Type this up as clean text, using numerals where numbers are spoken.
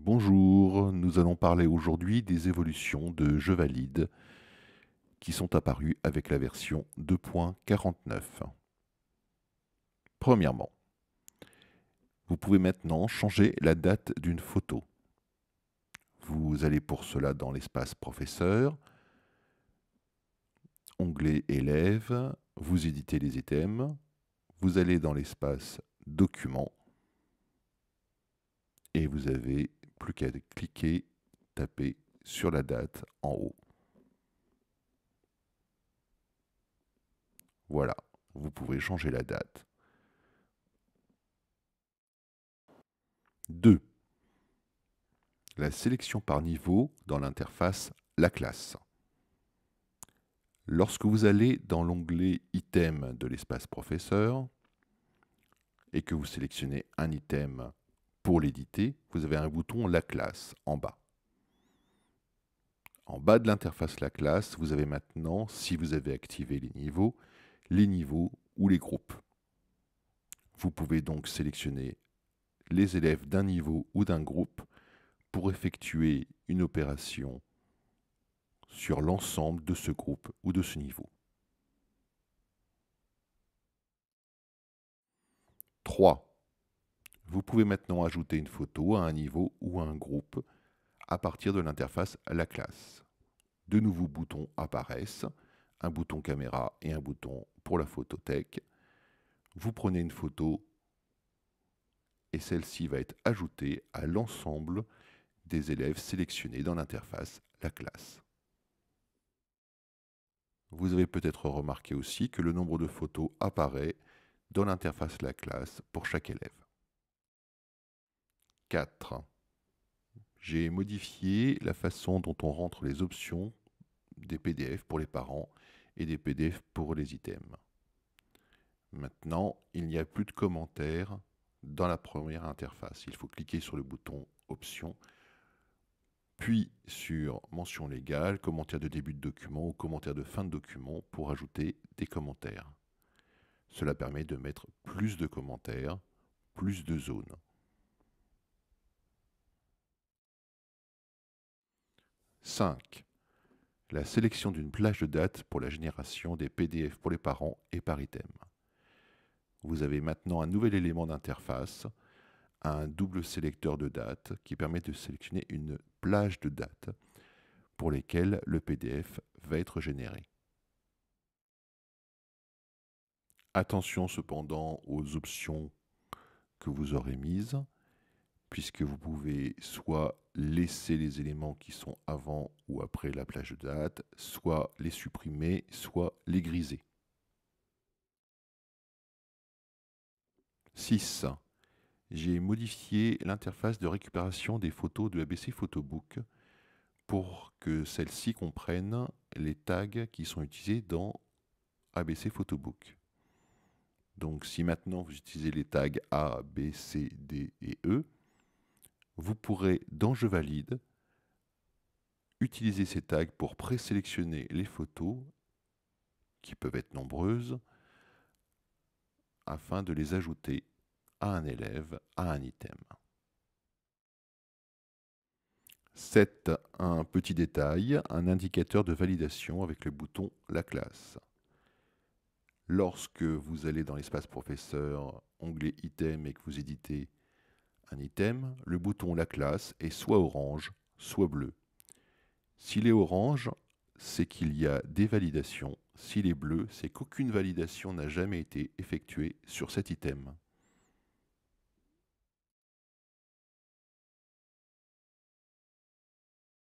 Bonjour, nous allons parler aujourd'hui des évolutions de Je valide qui sont apparues avec la version 2.49. Premièrement, vous pouvez maintenant changer la date d'une photo. Vous allez pour cela dans l'espace Professeur, onglet Élève, vous éditez les items, vous allez dans l'espace Documents et vous avez plus qu'à cliquer, taper sur la date en haut. Voilà, vous pouvez changer la date. 2. La sélection par niveau dans l'interface La classe. Lorsque vous allez dans l'onglet Item de l'espace Professeur et que vous sélectionnez un item pour l'éditer, vous avez un bouton La classe en bas. En bas de l'interface La classe, vous avez maintenant, si vous avez activé les niveaux ou les groupes. Vous pouvez donc sélectionner les élèves d'un niveau ou d'un groupe pour effectuer une opération sur l'ensemble de ce groupe ou de ce niveau. 3. Vous pouvez maintenant ajouter une photo à un niveau ou à un groupe à partir de l'interface La classe. De nouveaux boutons apparaissent, un bouton caméra et un bouton pour la photothèque. Vous prenez une photo et celle-ci va être ajoutée à l'ensemble des élèves sélectionnés dans l'interface La classe. Vous avez peut-être remarqué aussi que le nombre de photos apparaît dans l'interface La classe pour chaque élève. 4. J'ai modifié la façon dont on rentre les options des PDF pour les parents et des PDF pour les items. Maintenant, il n'y a plus de commentaires dans la première interface. Il faut cliquer sur le bouton Options, puis sur Mention légale, commentaire de début de document ou commentaire de fin de document pour ajouter des commentaires. Cela permet de mettre plus de commentaires, plus de zones. 5. La sélection d'une plage de date pour la génération des PDF pour les parents et par item. Vous avez maintenant un nouvel élément d'interface, un double sélecteur de dates qui permet de sélectionner une plage de dates pour lesquelles le PDF va être généré. Attention cependant aux options que vous aurez mises, puisque vous pouvez soit laisser les éléments qui sont avant ou après la plage de date, soit les supprimer, soit les griser. 6. J'ai modifié l'interface de récupération des photos de ABC Photobook pour que celles-ci comprennent les tags qui sont utilisés dans ABC Photobook. Donc si maintenant vous utilisez les tags A, B, C, D et E, vous pourrez dans Je valide utiliser ces tags pour présélectionner les photos, qui peuvent être nombreuses, afin de les ajouter à un élève, à un item. 7. Un petit détail, un indicateur de validation avec le bouton La classe. Lorsque vous allez dans l'espace Professeur, onglet Item et que vous éditez un item, le bouton La classe est soit orange, soit bleu. S'il est orange, c'est qu'il y a des validations. S'il est bleu, c'est qu'aucune validation n'a jamais été effectuée sur cet item.